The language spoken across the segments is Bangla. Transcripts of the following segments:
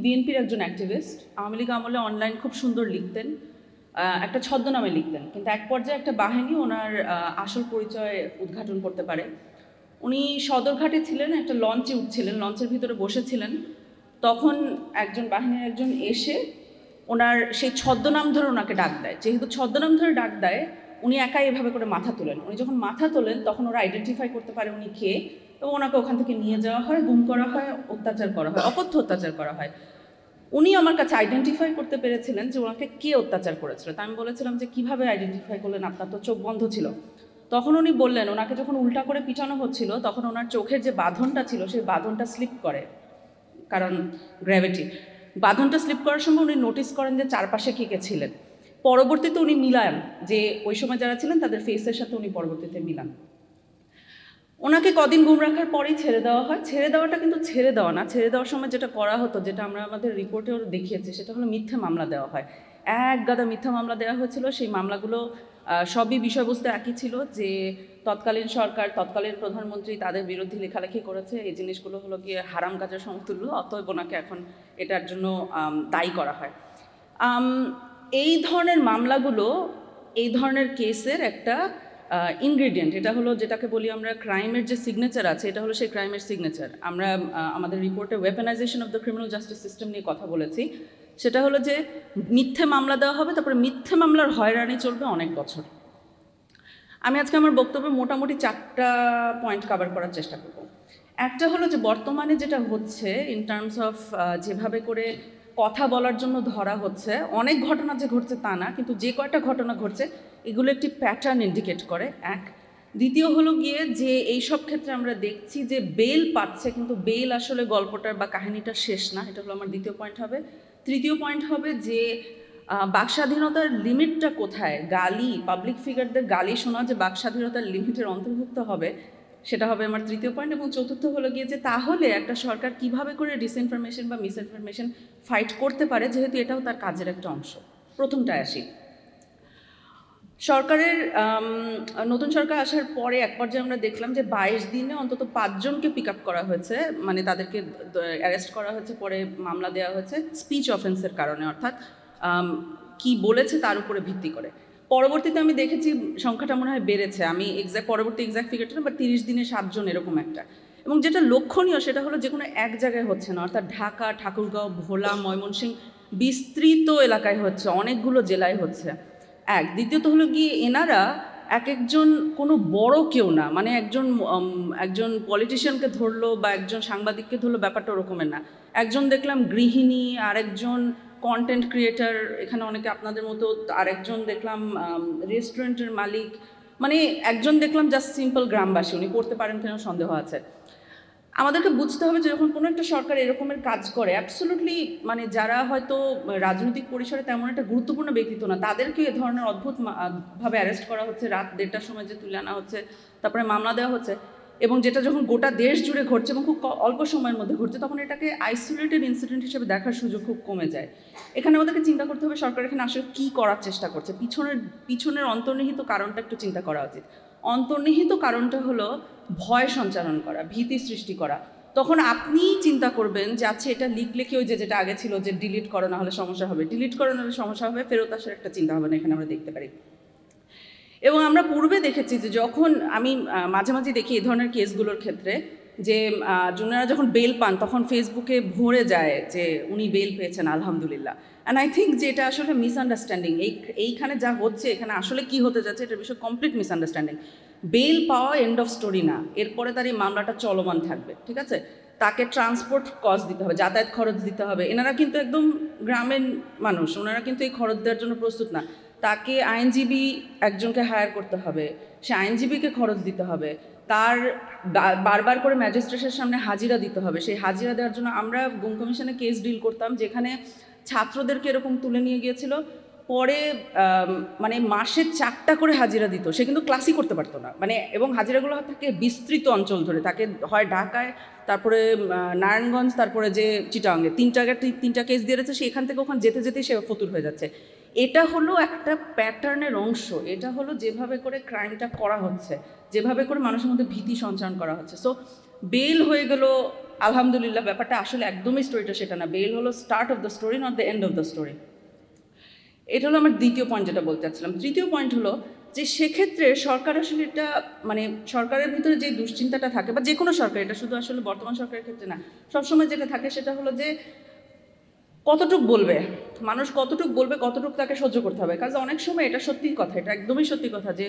বিএনপির একজন অ্যাক্টিভিস্ট। আওয়ামী লীগ আমলে অনলাইন খুব সুন্দর লিখতেন, একটা ছদ্মনামে লিখতেন, কিন্তু এক পর্যায়ে একটা বাহিনী ওনার আসল পরিচয় উদ্ঘাটন করতে পারে। উনি সদরঘাটে ছিলেন, একটা লঞ্চে উঠছিলেন, লঞ্চের ভিতরে বসেছিলেন, তখন একজন বাহিনীর একজন এসে ওনার সেই ছদ্মনাম ধরে ওনাকে ডাক দেয়। যেহেতু ছদ্মনাম ধরে ডাক দেয়, উনি একাই এভাবে করে মাথা তোলেন। উনি যখন মাথা তোলেন তখন ওরা আইডেন্টিফাই করতে পারে উনি কে, এবং ওনাকে ওখান থেকে নিয়ে যাওয়া হয়, গুম করা হয়, অত্যাচার করা হয়, অকথ্য অত্যাচার করা হয়। উনি আমার কাছে আইডেন্টিফাই করতে পেরেছিলেন যে ওনাকে কে অত্যাচার করেছিল। তা আমি বলেছিলাম যে কিভাবে আইডেন্টিফাই করলেন, আপনার তো চোখ বন্ধ ছিল। তখন উনি বললেন ওনাকে যখন উল্টা করে পিটানো হচ্ছিল তখন ওনার চোখের যে বাঁধনটা ছিল সেই বাঁধনটা স্লিপ করে, কারণ গ্র্যাভিটি। বাঁধনটা স্লিপ করার সময় উনি নোটিস করেন যে চারপাশে কে কে ছিলেন। পরবর্তীতে উনি মিলান যে ওই সময় যারা ছিলেন তাদের ফেসের সাথে উনি পরবর্তীতে মিলান। ওনাকে কদিন গুম রাখার পরেই ছেড়ে দেওয়া হয়। ছেড়ে দেওয়াটা কিন্তু ছেড়ে দেওয়া না, ছেড়ে দেওয়ার সময় যেটা করা হতো, যেটা আমরা আমাদের রিপোর্টেও দেখিয়েছি, সেটা হলো মিথ্যে মামলা দেওয়া হয়। এক গাদা মিথ্যা মামলা দেওয়া হয়েছিল। সেই মামলাগুলো সবই বিষয়বস্তু একই ছিল, যে তৎকালীন সরকার, তৎকালীন প্রধানমন্ত্রী তাদের বিরুদ্ধে লেখালেখি করেছে। এই জিনিসগুলো হলো গিয়ে হারাম কাজের সমতুল্য, অতএব ওনাকে এখন এটার জন্য দায়ী করা হয়। এই ধরনের মামলাগুলো, এই ধরনের কেসের একটা ইনগ্রেডিয়েন্ট, এটা হলো যেটাকে বলি আমরা ক্রাইমের যে সিগনেচার আছে, এটা হলো সেই ক্রাইমের সিগনেচার। আমরা আমাদের রিপোর্টে weaponization of the criminal justice system নিয়ে কথা বলেছি। সেটা হলো যে মিথ্যে মামলা দেওয়া হবে, তারপরে মিথ্যে মামলার হয়রানি চলবে অনেক বছর। আমি আজকে আমার বক্তব্যে মোটামুটি 4টা পয়েন্ট কভার করার চেষ্টা করব। একটা হলো যে বর্তমানে যেটা হচ্ছে ইন টার্মস অফ যেভাবে করে কথা বলার জন্য ধরা হচ্ছে, অনেক ঘটনা যে ঘটছে তা না, কিন্তু যে কয়টা ঘটনা ঘটছে এগুলো একটি প্যাটার্ন ইন্ডিকেট করে। এক। দ্বিতীয় হলো গিয়ে যে এইসব ক্ষেত্রে আমরা দেখছি যে বেল পাচ্ছে, কিন্তু বেল আসলে গল্পটার বা কাহিনীটা শেষ না। এটা হলো আমার দ্বিতীয় পয়েন্ট হবে। তৃতীয় পয়েন্ট হবে যে বাক স্বাধীনতার লিমিটটা কোথায়। গালি, পাবলিক ফিগারদের গালি শোনা যে বাক স্বাধীনতার লিমিটের অন্তর্ভুক্ত হবে, সেটা হবে আমার তৃতীয় পয়েন্ট। এবং চতুর্থ হলো গিয়ে যে তাহলে একটা সরকার কিভাবে করে ডিসইনফরমেশন বা মিসইনফরমেশন ফাইট করতে পারে, যেহেতু এটাও তার কাজের একটা অংশ। প্রথমটায় আসি। সরকারের নতুন সরকার আসার পরে এক পর্যায়ে আমরা দেখলাম যে 22 দিনে অন্তত 5 জনকে পিক আপ করা হয়েছে, মানে তাদেরকে অ্যারেস্ট করা হয়েছে, পরে মামলা দেওয়া হয়েছে স্পিচ অফেন্সের কারণে, অর্থাৎ কি বলেছে তার উপরে ভিত্তি করে। পরবর্তীতে আমি দেখেছি সংখ্যাটা মনে হয় বেড়েছে, আমি পরবর্তী এক্সাক্ট ফিগারটা না, বাট 30 দিনে 7 জন এরকম একটা। এবং যেটা লক্ষণীয় সেটা হলো যে কোনো এক জায়গায় হচ্ছে না, অর্থাৎ ঢাকা, ঠাকুরগাঁও, ভোলা, ময়মনসিংহ বিস্তৃত এলাকায় হচ্ছে, অনেকগুলো জেলায় হচ্ছে। এক। দ্বিতীয়ত হলো গিয়ে এনারা এক একজন কোনো বড় কেউ না, মানে একজন পলিটিশিয়ানকে ধরলো বা একজন সাংবাদিককে ধরলো, ব্যাপারটা ওরকমের না। একজন দেখলাম গৃহিণী, আরেকজন কন্টেন্ট ক্রিয়েটার, এখানে অনেকে আপনাদের মতো, আরেকজন দেখলাম রেস্টুরেন্টের মালিক, মানে একজন দেখলাম জাস্ট সিম্পল গ্রামবাসী, উনি পড়তে পারেন কিনা সন্দেহ আছে। আমাদেরকে বুঝতে হবে যে যখন কোনো একটা সরকার এরকমের কাজ করে, অ্যাবসোলুটলি মানে যারা হয়তো রাজনৈতিক পরিসরে তেমন একটা গুরুত্বপূর্ণ ব্যক্তিত্ব না, তাদেরকে এ ধরনের অদ্ভুত ভাবে অ্যারেস্ট করা হচ্ছে, রাত 1টার সময় যে তুলে আনা হচ্ছে, তারপরে মামলা দেওয়া হচ্ছে, এবং যেটা যখন গোটা দেশ জুড়ে ঘটছে এবং খুব অল্প সময়ের মধ্যে ঘটছে, তখন এটাকে আইসোলেটেড ইনসিডেন্ট হিসেবে দেখার সুযোগ খুব কমে যায়। এখানে আমাদেরকে চিন্তা করতে হবে সরকার এখানে আসলে কী করার চেষ্টা করছে, পিছনের অন্তর্নিহিত কারণটা একটু চিন্তা করা উচিত। অন্তর্নিহিত কারণটা হলো ভয় সঞ্চারণ করা, ভীতি সৃষ্টি করা। তখন আপনি চিন্তা করবেন যে আচ্ছা এটা লিখলে কি ওই যেটা আগে ছিল যে ডিলিট করো না হলে সমস্যা হবে, ডিলিট করো না হলে সমস্যা হবে, ফেরত আসার একটা চিন্তা ভাবনা এখানে আমরা দেখতে পারি। এবং আমরা পূর্বে দেখেছি যে যখন আমি মাঝে মাঝে দেখি এই ধরনের কেসগুলোর ক্ষেত্রে যে জুনিয়ররা যখন বেল পান তখন ফেসবুকে ভরে যায় যে উনি বেল পেয়েছেন আলহামদুলিল্লাহ। অ্যান্ড আই থিঙ্ক যে এটা আসলে মিসআন্ডারস্ট্যান্ডিং। এইখানে যা হচ্ছে, এখানে আসলে কি হতে যাচ্ছে এটার বিষয়ে কমপ্লিট মিসআন্ডারস্ট্যান্ডিং। বেল পাওয়া এন্ড অফ স্টোরি না, এরপরে তার এই মামলাটা চলমান থাকবে, ঠিক আছে। তাকে ট্রান্সপোর্ট কস্ট দিতে হবে, যাতায়াত খরচ দিতে হবে। এনারা কিন্তু একদম গ্রামের মানুষ, ওনারা কিন্তু এই খরচ দেওয়ার জন্য প্রস্তুত না। তাকে আইনজীবী একজনকে হায়ার করতে হবে, সে আইনজীবীকে খরচ দিতে হবে, তার বারবার করে ম্যাজিস্ট্রেটের সামনে হাজিরা দিতে হবে। সেই হাজিরা দেওয়ার জন্য আমরা গুম কমিশনে কেস ডিল করতাম, যেখানে ছাত্রদেরকে এরকম তুলে নিয়ে গিয়েছিল, পরে মানে মাসে 4টা করে হাজিরা দিত, সে কিন্তু ক্লাসই করতে পারতো না, মানে এবং হাজিরাগুলো থাকে বিস্তৃত অঞ্চল ধরে, তাকে হয় ঢাকায়, তারপরে নারায়ণগঞ্জ, তারপরে যে চিটাগাঙ্গে, 3 জায়গায় 3টা কেস দিয়ে রয়েছে, সে এখান থেকে ওখানে যেতে যেতেই সে ফতুর হয়ে যাচ্ছে। এটা হলো একটা প্যাটার্নের অংশ, এটা হলো যেভাবে করে ক্রাইমটা করা হচ্ছে, যেভাবে করে মানুষের মধ্যে ভীতি সঞ্চারণ করা হচ্ছে। সো বেল হয়ে গেল আলহামদুলিল্লাহ, ব্যাপারটা আসলে একদমই স্টোরিটা সেটা না। বেল হলো start of the story, not the end of the story. এটা হলো আমার দ্বিতীয় পয়েন্ট যেটা বলতে চাচ্ছিলাম। তৃতীয় পয়েন্ট হলো যে সেক্ষেত্রে সরকার আসলে এটা মানে সরকারের ভিতরে যে দুশ্চিন্তাটা থাকে, বা যে কোনো সরকার, এটা শুধু আসলে বর্তমান সরকারের ক্ষেত্রে না, সবসময় যেটা থাকে সেটা হলো যে কতটুক বলবে মানুষ, কতটুক বলবে, কতটুক তাকে সহ্য করতে হবে। কাজে অনেক সময় এটা সত্যি কথা, এটা একদমই সত্যি কথা যে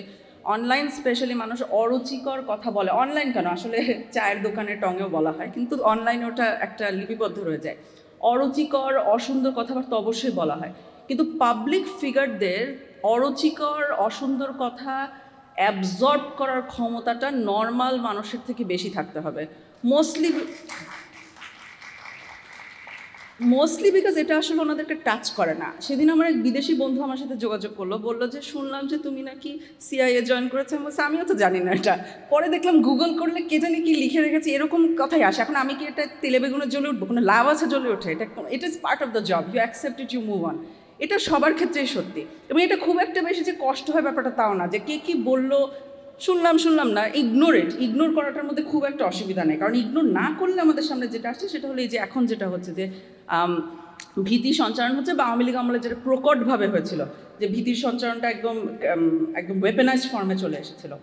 অনলাইন স্পেশালি মানুষ অরুচিকর কথা বলে। অনলাইন কেন, আসলে চায়ের দোকানের টঙেও বলা হয়, কিন্তু অনলাইনে ওটা একটা লিপিবদ্ধ রয়ে যায়। অরুচিকর অসুন্দর কথাবার্তা অবশ্যই বলা হয়, কিন্তু পাবলিক ফিগারদের অরুচিকর অসুন্দর কথা অ্যাবজর্ব করার ক্ষমতাটা নর্মাল মানুষের থেকে বেশি থাকতে হবে। মোস্টলি বিকজ এটা আসলে ওনাদেরকে টাচ করে না। সেদিন আমার এক বিদেশি বন্ধু আমার সাথে যোগাযোগ করলো, বললো যে শুনলাম যে তুমি নাকি সিআইএ জয়েন করেছো। আমি বলছি আমিও তো জানি না এটা। পরে দেখলাম গুগল করলে কে জানি কি লিখে রেখেছে, এরকম কথাই আসে। এখন আমি কি এটা তেলে বেগুনে জ্বলে উঠবো? কোনো লাভ আছে জ্বলে ওঠে? It is part of the job, you accept it, you move on. এটা সবার ক্ষেত্রেই সত্যি, এবং এটা খুব একটা বেশি যে কষ্ট হয় ব্যাপারটা তাও না, যে কে কী বললো শুনলাম না, ইগনোর করাটার মধ্যে খুব একটা অসুবিধা নেই। কারণ ইগনোর না করলে আমাদের সামনে যেটা আসছে সেটা হলো এই যে এখন যেটা হচ্ছে যে ভীতি সঞ্চারণ হচ্ছে, বা আওয়ামী লীগ আমলে যেটা প্রকটভাবে হয়েছিল, যে ভীতির সঞ্চারণটা একদম একদম ওয়েপেনাইজড ফর্মে চলে এসেছিল।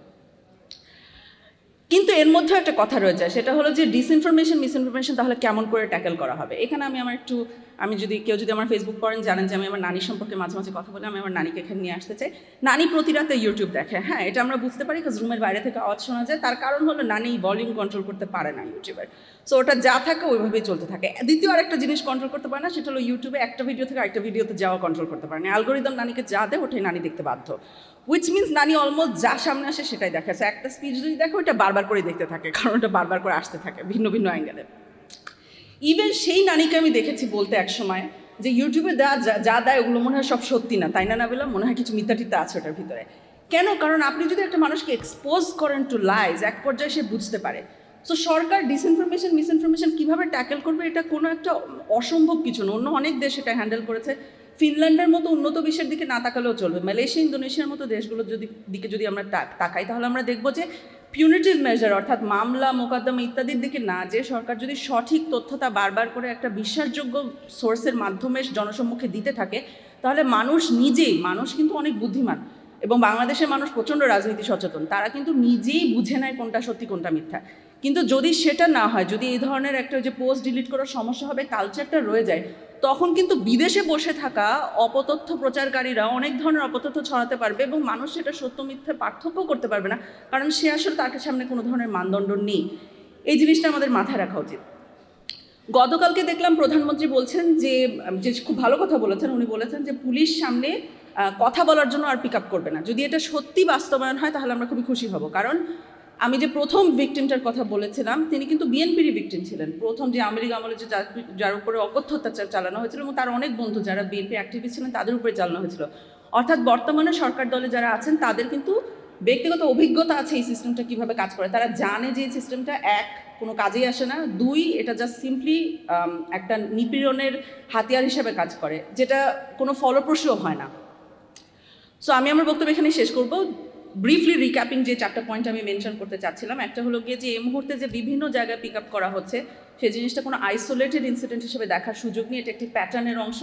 কিন্তু এর মধ্যে একটা কথা রয়ে যায়, সেটা হলো যে মিসইনফরমেশন তাহলে কেমন করে ট্যাকেল করা হবে। এখানে আমি যদি কেউ আমার ফেসবুক পড়েন, জানেন যে আমি আমার নানির সম্পর্কে মাঝে মাঝে কথা বলে, আমি আমার নানিকে এখানে নিয়ে আসতে চাই। নানি প্রতি রাতে ইউটিউব দেখে, হ্যাঁ এটা আমরা বুঝতে পারি, কারণ রুমের বাইরে থেকে আওয়াজ শোনা যায়। তার কারণ হলো নানি ভলিউম কন্ট্রোল করতে পারে না ইউটিউবের, সো ওটা যা থাকে ওইভাবেই চলতে থাকে। দ্বিতীয় আরেকটা জিনিস কন্ট্রোল করতে পারে না, সেটা হলো ইউটিউবে একটা ভিডিও থেকে আরেকটা ভিডিওতে যাওয়া কন্ট্রোল করতে পারে না। অ্যালগোরিদম নানিকে যা দেয় ওটাই নানি দেখতে বাধ্য, উইচ মিনস নানি অলমোস্ট যা সামনে আসে সেটাই দেখে। সো একটা স্পিচ যদি দেখো, ওইটা বারবার করে দেখতে থাকে, কারণ ওটা বারবার করে আসতে থাকে ভিন্ন ভিন্ন অ্যাঙ্গেলে। ইভেন সেই নানিকে আমি দেখেছি বলতে এক সময় যে ইউটিউবে যা দেয় ওগুলো মনে হয় সব সত্যি না, তাই না না বললাম, মনে হয় কিছু মিথ্যা টিথ্যা আছে ওটার ভিতরে। কেন? কারণ আপনি যদি একটা মানুষকে এক্সপোজ করেন টু লাইজ, এক পর্যায়ে সে বুঝতে পারে। সো সরকার মিসইনফরমেশন কীভাবে ট্যাকেল করবে, এটা কোনো একটা অসম্ভব কিছু না। অন্য অনেক দেশ এটা হ্যান্ডেল করেছে। ফিনল্যান্ডের মতো উন্নত বিশ্বের দিকে না তাকালেও চলবে, মালয়েশিয়া দিকের মতো দেশগুলোর দিকে যদি আমরা তাকাই, তাহলে আমরা দেখবো যে পিউনিটিভ মেজার, অর্থাৎ মামলা মোকদ্দমা ইত্যাদির দিকে না, যে সরকার যদি সঠিক তথ্যটা বারবার করে একটা বিশ্বাসযোগ্য সোর্সের মাধ্যমে জনসম্মুখে দিতে থাকে, তাহলে মানুষ কিন্তু অনেক বুদ্ধিমান, এবং বাংলাদেশের মানুষ প্রচণ্ড রাজনীতি সচেতন, তারা কিন্তু নিজেই বুঝে নেয় কোনটা সত্যি কোনটা মিথ্যা। কিন্তু যদি সেটা না হয়, যদি এই ধরনের একটা যে পোস্ট ডিলিট করার সমস্যা হবে কালচারটা রয়ে যায়, তখন কিন্তু বিদেশে বসে থাকা অপতথ্য প্রচারকারীরা অনেক ধরনের অপতথ্য ছড়াতে পারবে, এবং মানুষ সেটা সত্য মিথ্যে পার্থক্য করতে পারবে না, কারণ সে আসলে তার সামনে কোনো ধরনের মানদণ্ড নেই। এই জিনিসটা আমাদের মাথায় রাখা উচিত। গতকালকে দেখলাম প্রধানমন্ত্রী বলছেন যে খুব ভালো কথা বলেছেন, উনি বলেছেন যে পুলিশ সামনে কথা বলার জন্য আর পিক আপ করবে না। যদি এটা সত্যি বাস্তবায়ন হয় তাহলে আমরা খুবই খুশি হব, কারণ আমি যে প্রথম ভিকটিমটার কথা বলেছিলাম, তিনি কিন্তু বিএনপিরই ভিকটিম ছিলেন। প্রথম যে আওয়ামী লীগ আমলে যে যার উপরে অকথ্য অত্যাচার চালানো হয়েছিল, এবং তার অনেক বন্ধু যারা বিএনপি অ্যাক্টিভিস্ট ছিলেন তাদের উপরে চালানো হয়েছিল। অর্থাৎ বর্তমানে সরকার দলে যারা আছেন তাদের কিন্তু ব্যক্তিগত অভিজ্ঞতা আছে এই সিস্টেমটা কীভাবে কাজ করে। তারা জানে যে এই সিস্টেমটা এক, কোনো কাজেই আসে না, দুই, এটা জাস্ট সিম্পলি একটা নিপীড়নের হাতিয়ার হিসেবে কাজ করে, যেটা কোনো ফলপ্রসূও হয় না। সো আমি আমার বক্তব্য এখানে শেষ করব। ব্রিফলি রিক্যাপিং যে 4টা পয়েন্ট আমি মেনশন করতে চাচ্ছিলাম, একটা হলো গিয়ে যে এই মুহূর্তে যে বিভিন্ন জায়গায় পিক আপ করা হচ্ছে, সেই জিনিসটা কোনো আইসোলেটেড ইনসিডেন্ট হিসেবে দেখার সুযোগ নেই, এটা একটি প্যাটার্নের অংশ।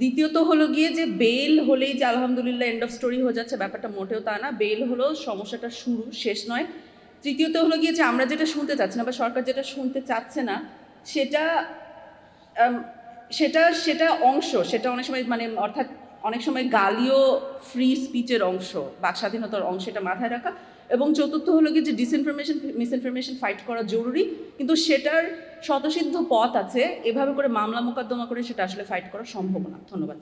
দ্বিতীয়ত হলো গিয়ে যে বেল হলেই যে আলহামদুলিল্লাহ এন্ড অফ স্টোরি হয়ে যাচ্ছে, ব্যাপারটা মোটেও তা না। বেল হলো সমস্যাটার শুরু, শেষ নয়। তৃতীয়ত হলো গিয়ে যে আমরা যেটা শুনতে চাচ্ছি না, বা সরকার যেটা শুনতে চাচ্ছে না, সেটা সেটা সেটা অংশ, সেটা অনেক সময় অর্থাৎ অনেক সময় গালিও ফ্রি স্পিচের অংশ, বাক স্বাধীনতার অংশ, এটা মাথায় রাখা। এবং চতুর্থ হলো কি যে মিসইনফরমেশন ফাইট করা জরুরি, কিন্তু সেটার স্বতঃসিদ্ধ পথ আছে, এভাবে করে মামলা মোকদ্দমা করে সেটা আসলে ফাইট করা সম্ভব না। ধন্যবাদ।